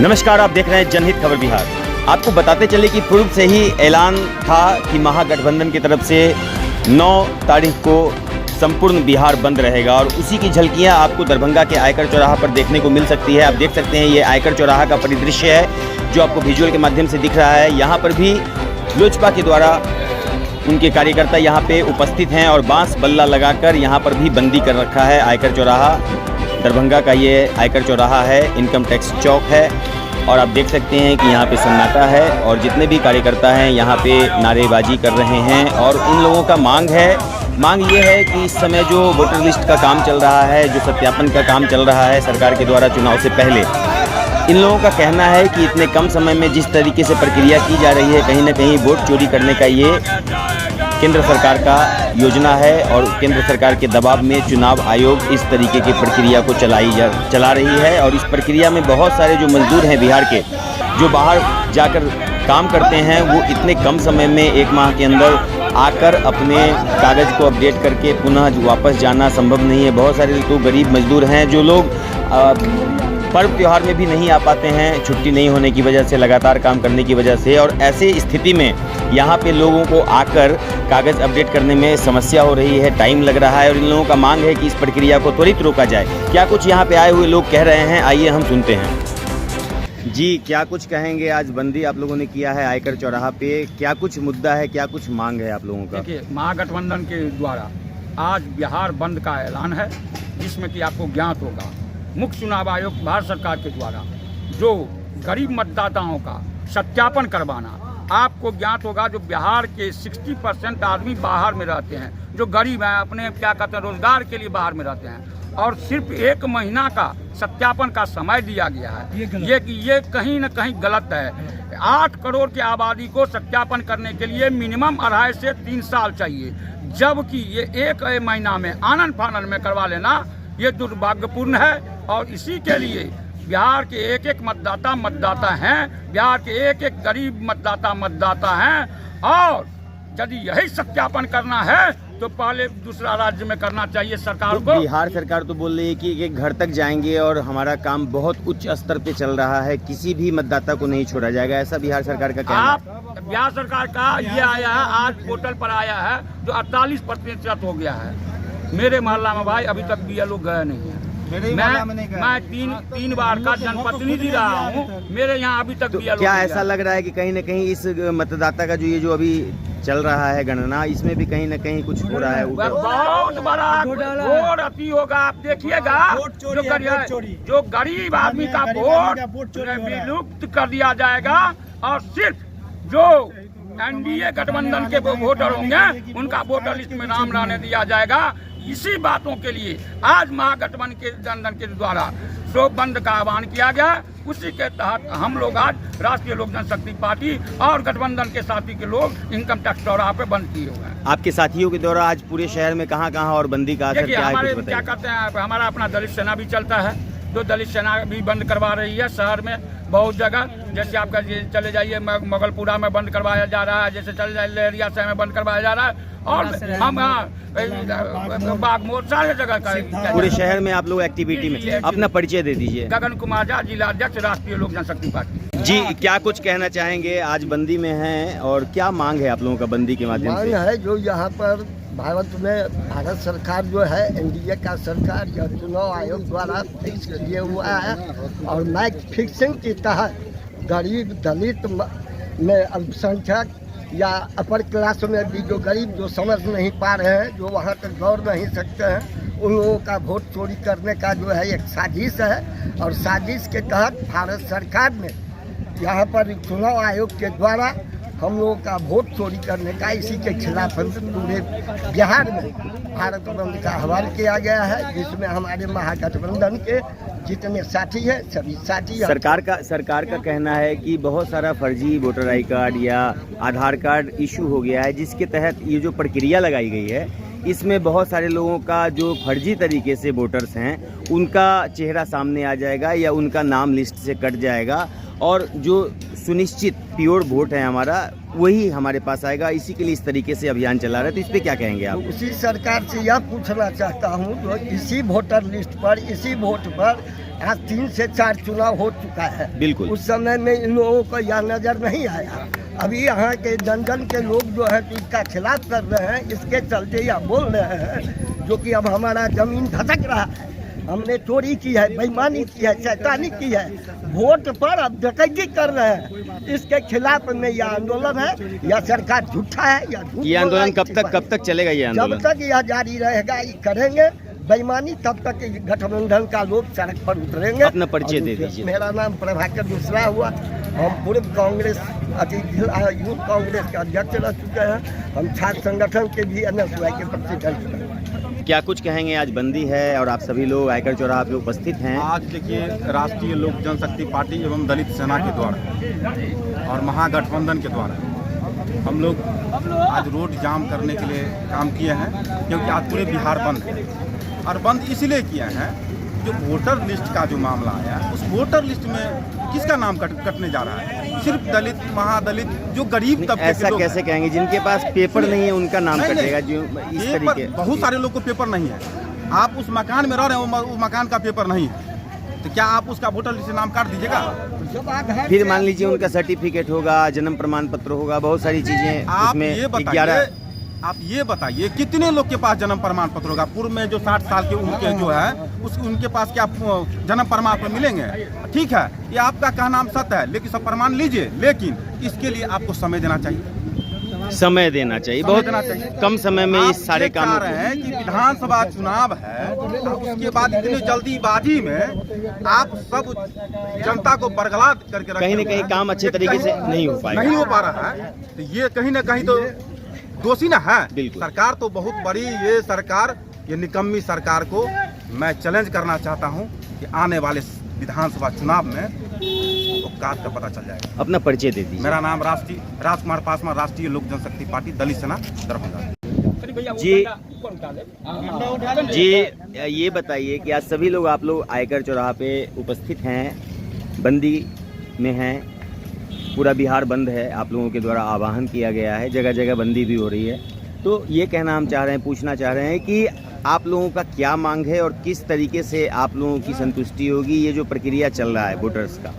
नमस्कार, आप देख रहे हैं जनहित खबर बिहार। आपको बताते चले कि पूर्व से ही ऐलान था कि महागठबंधन की तरफ से 9 तारीख को संपूर्ण बिहार बंद रहेगा और उसी की झलकियां आपको दरभंगा के आयकर चौराहा पर देखने को मिल सकती है। आप देख सकते हैं ये आयकर चौराहा का परिदृश्य है जो आपको विजुअल के माध्यम से दिख रहा है। यहाँ पर भी लोजपा के द्वारा उनके कार्यकर्ता यहाँ पे उपस्थित हैं और बांस बल्ला लगाकर यहाँ पर भी बंदी कर रखा है। आयकर चौराहा दरभंगा का ये आयकर चौराहा है, इनकम टैक्स चौक है और आप देख सकते हैं कि यहाँ पे सन्नाटा है और जितने भी कार्यकर्ता हैं यहाँ पे नारेबाजी कर रहे हैं और उन लोगों का मांग ये है कि इस समय जो वोटर लिस्ट का काम चल रहा है, जो सत्यापन का काम चल रहा है सरकार के द्वारा चुनाव से पहले, इन लोगों का कहना है कि इतने कम समय में जिस तरीके से प्रक्रिया की जा रही है, कहीं ना कहीं वोट चोरी करने का ये केंद्र सरकार का योजना है और केंद्र सरकार के दबाव में चुनाव आयोग इस तरीके की प्रक्रिया को चला रही है। और इस प्रक्रिया में बहुत सारे जो मजदूर हैं बिहार के, जो बाहर जाकर काम करते हैं, वो इतने कम समय में 1 माह के अंदर आकर अपने कागज़ को अपडेट करके पुनः वापस जाना संभव नहीं है। बहुत सारे तो गरीब मजदूर हैं जो लोग पर्व त्यौहार में भी नहीं आ पाते हैं, छुट्टी नहीं होने की वजह से, लगातार काम करने की वजह से। और ऐसे स्थिति में यहाँ पे लोगों को आकर कागज़ अपडेट करने में समस्या हो रही है, टाइम लग रहा है और इन लोगों का मांग है कि इस प्रक्रिया को त्वरित रोका जाए। क्या कुछ यहाँ पे आए हुए लोग कह रहे हैं, आइए हम सुनते हैं। जी, क्या कुछ कहेंगे? आज बंदी आप लोगों ने किया है आयकर चौराहा पे, क्या कुछ मुद्दा है, क्या कुछ मांग है आप लोगों का? देखिए, महागठबंधन के द्वारा आज बिहार बंद का ऐलान है, जिसमें कि आपको ज्ञात होगा मुख्य चुनाव आयोग भारत सरकार के द्वारा जो गरीब मतदाताओं का सत्यापन करवाना, आपको ज्ञात होगा जो बिहार के 60% आदमी बाहर में रहते हैं, जो गरीब हैं, अपने क्या कहते हैं रोजगार के लिए बाहर में रहते हैं और सिर्फ 1 महीना का सत्यापन का समय दिया गया है। ये कहीं न कहीं गलत है। 8 करोड़ की आबादी को सत्यापन करने के लिए मिनिमम 2.5 से 3 साल चाहिए, जबकि ये 1 महीना में आनन फानन में करवा लेना ये दुर्भाग्यपूर्ण है। और इसी के लिए बिहार के एक मतदाता हैं, बिहार के एक गरीब मतदाता हैं और यदि यही सत्यापन करना है तो पहले दूसरा राज्य में करना चाहिए सरकार को। बिहार सरकार तो बोल रही है कि एक घर तक जाएंगे और हमारा काम बहुत उच्च स्तर पे चल रहा है, किसी भी मतदाता को नहीं छोड़ा जाएगा, ऐसा बिहार सरकार का कहना है। बिहार सरकार का ये आया है, आज पोर्टल पर आया है जो 48% हो गया है। मेरे मोहल्ला में भाई अभी तक भी लोग गए नहीं है। मैं तीन बार का जनप्रतिनिधि रहा हूँ, मेरे यहाँ अभी तक भी क्या ऐसा लग रहा है कि कहीं न कहीं इस मतदाता का जो अभी चल रहा है गणना, इसमें भी कहीं न कहीं कुछ हो रहा है? बहुत बड़ा वोट अति होगा। आप देखिएगा जो गरीब आदमी का वोट विलुप्त कर दिया जाएगा और सिर्फ जो एनडीए गठबंधन के वोटर होंगे उनका वोटर लिस्ट में नाम लाने दिया जाएगा। इसी बातों के लिए आज महागठबंधन के द्वारा शोक बंद का आह्वान किया गया। उसी के तहत हम लोग आज राष्ट्रीय लोक जनशक्ति पार्टी और गठबंधन के साथी के लोग इनकम टैक्स चौराहा पे बंद किए हुए हैं। आपके साथियों के द्वारा आज पूरे शहर में कहाँ और बंदी का असर क्या है? हमारे क्या कहते हैं, हमारा अपना दलित सेना भी चलता है, तो दलित सेना भी बंद करवा रही है शहर में बहुत जगह। जैसे आपका चले जाइए मोगलपुरा में बंद करवाया जा रहा है, जैसे चले जाइए लहरिया शहर में बंद करवाया जा रहा है और हम बागमोर सारे जगह पूरे शहर में आप लोग एक्टिविटी में। अपना परिचय दे दीजिए। गगन कुमार झा, जिला अध्यक्ष राष्ट्रीय लोक जनशक्ति पार्टी। जी, क्या कुछ कहना चाहेंगे? आज बंदी में हैं और क्या मांग है आप लोगों का बंदी के माध्यम से? मांग है जो यहाँ पर भारत सरकार जो है, एनडीए का सरकार जो चुनाव आयोग द्वारा फिक्स किया हुआ है और मैच फिक्सिंग के तहत गरीब दलित में अल्पसंख्यक या अपर क्लास में भी जो गरीब जो समझ नहीं पा रहे हैं, जो वहाँ तक दौड़ नहीं सकते हैं, उन लोगों का वोट चोरी करने का जो है एक साजिश है। और साजिश के तहत भारत सरकार ने यहाँ पर चुनाव आयोग के द्वारा हम लोगों का वोट चोरी करने का, इसी के खिलाफ पूरे बिहार में भारत बंद का आह्वान किया गया है, जिसमें हमारे महागठबंधन के जितने साथी हैं सभी साथी। सरकार का कहना है कि बहुत सारा फर्जी वोटर आई कार्ड या आधार कार्ड इशू हो गया है, जिसके तहत ये जो प्रक्रिया लगाई गई है, इसमें बहुत सारे लोगों का जो फर्जी तरीके से वोटर्स हैं उनका चेहरा सामने आ जाएगा या उनका नाम लिस्ट से कट जाएगा और जो सुनिश्चित प्योर वोट है हमारा, वही हमारे पास आएगा। इसी के लिए इस तरीके से अभियान चला रहा है, तो इस पे क्या कहेंगे आप? उसी सरकार से यह पूछना चाहता हूँ, जो इसी वोटर लिस्ट पर, इसी वोट पर आज 3 से 4 चुनाव हो चुका है। बिल्कुल। उस समय में इन लोगों को यह नजर नहीं आया। अभी यहाँ के जन के लोग जो है इसका खिलाफ कर रहे हैं, इसके चलते यह बोल रहे हैं जो कि अब हमारा जमीन धसक रहा है, हमने चोरी की है, बेईमानी की है, शैतानी की है, वोट पर अब डकैती कर रहे हैं। इसके खिलाफ में यह आंदोलन है। यह सरकार झूठा है, यह झूठ ये आंदोलन कब तक चलेगा? ये जब आंदोलन तक यह जारी रहेगा, ये करेंगे बेईमानी, तब तक गठबंधन का लोग सड़क पर उतरेंगे। अपना परिचय दे दीजिए। मेरा नाम प्रभाकर मिश्रा हुआ। हम पूर्व कांग्रेस यूथ कांग्रेस के अध्यक्ष रह चुके हैं। हम छात्र संगठन के भी NSY के प्रेसिडेंट हैं। क्या कुछ कहेंगे? आज बंदी है और आप सभी लोग आयकर चौराहा पे उपस्थित हैं। आज देखिए, राष्ट्रीय लोक जनशक्ति पार्टी एवं दलित सेना के द्वारा और महागठबंधन के द्वारा हम लोग आज रोड जाम करने के लिए काम किए हैं, क्योंकि आज पूरे बिहार बंद है। और बंद इसलिए किया है, जो वोटर लिस्ट का जो मामला आया, उस वोटर लिस्ट में किसका नाम कटने जा रहा है? सिर्फ दलित, महादलित, जो गरीब तबके के ऐसा लोग कैसे कहेंगे? जिनके पास पेपर नहीं है उनका नाम नहीं, कटेगा? जो इस तरीके बहुत सारे लोग को पेपर नहीं है। आप उस मकान में रह रहे हैं, वो मकान का पेपर नहीं है, तो क्या आप उसका वोटर लिस्ट से नाम काट दीजिएगा? फिर मान लीजिए उनका सर्टिफिकेट होगा, जन्म प्रमाण पत्र होगा, बहुत सारी चीजें उसमें। आप ये बताइए कितने लोग के पास जन्म प्रमाण पत्र होगा? पूर्व में जो 60 साल के उम्र के जो है उनके पास क्या जन्म प्रमाण पत्र मिलेंगे? ठीक है, ये आपका कहना सत्य है, लेकिन सब प्रमाण लीजिए, लेकिन इसके लिए आपको समय देना चाहिए। समय देना चाहिए, बहुत कम समय में इस सारे काम रहे हैं कि विधानसभा चुनाव है, उसके बाद इतनी जल्दीबाजी में आप सब जनता को बरगला करके कहीं न कहीं काम अच्छे तरीके से नहीं हो पा रहा है। तो ये कहीं ना कहीं तो दोषी ना है। सरकार तो बहुत बड़ी, ये सरकार, ये निकम्मी सरकार को मैं चैलेंज करना चाहता हूं कि आने वाले विधानसभा चुनाव में औकात का पता चल जाएगा। अपना परिचय दे दीजिए। मेरा नाम राजकुमार पासवान, राष्ट्रीय लोक जनशक्ति पार्टी दलित सेना दरभंगा। जी, ये बताइए कि आज सभी लोग, आप लोग आयकर चौराहा पे उपस्थित हैं, बंदी में हैं, पूरा बिहार बंद है, आप लोगों के द्वारा आह्वान किया गया है, जगह जगह बंदी भी हो रही है। तो ये कहना हम चाह रहे हैं, पूछना चाह रहे हैं कि आप लोगों का क्या मांग है और किस तरीके से आप लोगों की संतुष्टि होगी? ये जो प्रक्रिया चल रहा है वोटर्स का,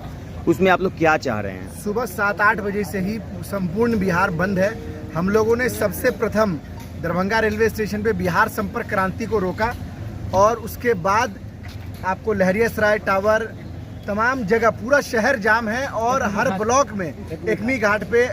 उसमें आप लोग क्या चाह रहे हैं? सुबह 7-8 बजे से ही संपूर्ण बिहार बंद है। हम लोगों ने सबसे प्रथम दरभंगा रेलवे स्टेशन पे बिहार संपर्क क्रांति को रोका, और उसके बाद आपको लहरियासराय टावर, तमाम जगह पूरा शहर जाम है, और हर ब्लॉक में एकमी घाट पे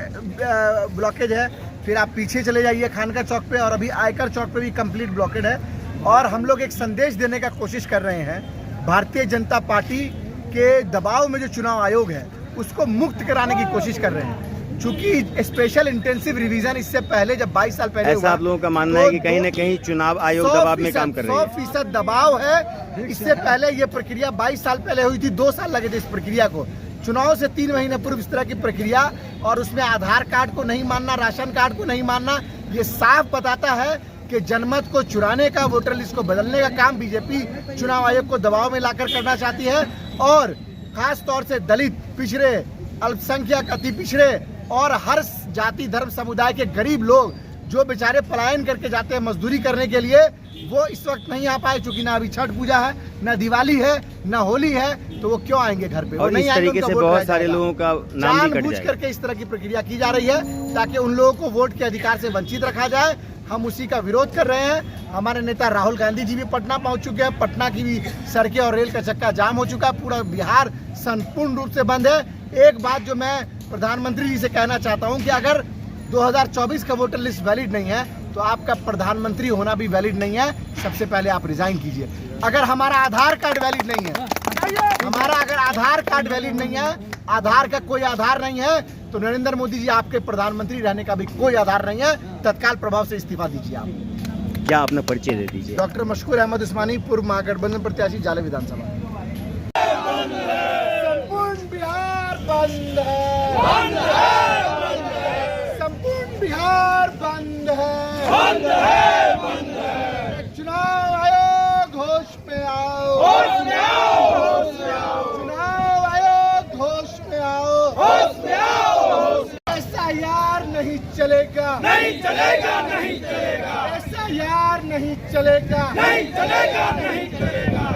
ब्लॉकेज है। फिर आप पीछे चले जाइए खानका चौक पे, और अभी आयकर चौक पे भी कंप्लीट ब्लॉकेड है। और हम लोग एक संदेश देने का कोशिश कर रहे हैं, भारतीय जनता पार्टी के दबाव में जो चुनाव आयोग है उसको मुक्त कराने की कोशिश कर रहे हैं। चूंकि स्पेशल इंटेंसिव रिवीजन इससे पहले जब 22 साल पहले ऐसा आप लोगों का मानना है कि कहीं ना कहीं चुनाव आयोग दबाव में काम कर रही है? 100% दबाव है। इससे पहले ये प्रक्रिया 22 साल पहले हुई थी, 2 साल लगे थे इस प्रक्रिया को। चुनाव से 3 महीने पूर्व इस तरह की प्रक्रिया, और उसमें आधार कार्ड को नहीं मानना, राशन कार्ड को नहीं मानना, ये साफ बताता है कि जनमत को चुराने का, वोटर लिस्ट को बदलने का काम बीजेपी चुनाव आयोग को दबाव में लाकर करना चाहती है। और खास तौर से दलित, पिछड़े, अल्पसंख्यक, अति पिछड़े और हर जाति धर्म समुदाय के गरीब लोग जो बेचारे पलायन करके जाते हैं मजदूरी करने के लिए, वो इस वक्त नहीं आ पाए, क्योंकि ना अभी छठ पूजा है, ना दिवाली है, ना होली है, तो वो क्यों आएंगे घर पे? और नहीं इस तरीके से बहुत सारे लोगों का नाम भी कट जानबूझ जाएगा। करके इस तरह की प्रक्रिया की जा रही है ताकि उन लोगों को वोट के अधिकार से वंचित रखा जाए। हम उसी का विरोध कर रहे हैं। हमारे नेता राहुल गांधी जी भी पटना पहुंच चुके हैं। पटना की भी सड़कें और रेल का चक्का जाम हो चुका है। पूरा बिहार संपूर्ण रूप से बंद है। एक बात जो मैं प्रधानमंत्री जी से कहना चाहता हूं कि अगर 2024 का वोटर लिस्ट वैलिड नहीं है तो आपका प्रधानमंत्री होना भी वैलिड नहीं है। सबसे पहले आप रिजाइन कीजिए। अगर हमारा आधार कार्ड वैलिड नहीं है, अगर आधार कार्ड वैलिड नहीं है, आधार का कोई आधार नहीं है, तो नरेंद्र मोदी जी आपके प्रधानमंत्री रहने का भी कोई आधार नहीं है। तत्काल प्रभाव से इस्तीफा दीजिए आप। क्या अपना परिचय दे दीजिए। डॉक्टर मशकूर अहमद उस्मानी, पूर्व महागठबंधन प्रत्याशी, जाले विधानसभा। संपूर्ण बिहार बंद है, संपूर्ण बिहार बंद है, चुनाव आयोग होश में आओ, चुनाव आयोग होश में आओ, ऐसा यार नहीं चलेगा, नहीं चलेगा, नहीं चलेगा, ऐसा यार नहीं चलेगा, नहीं चलेगा, नहीं चलेगा।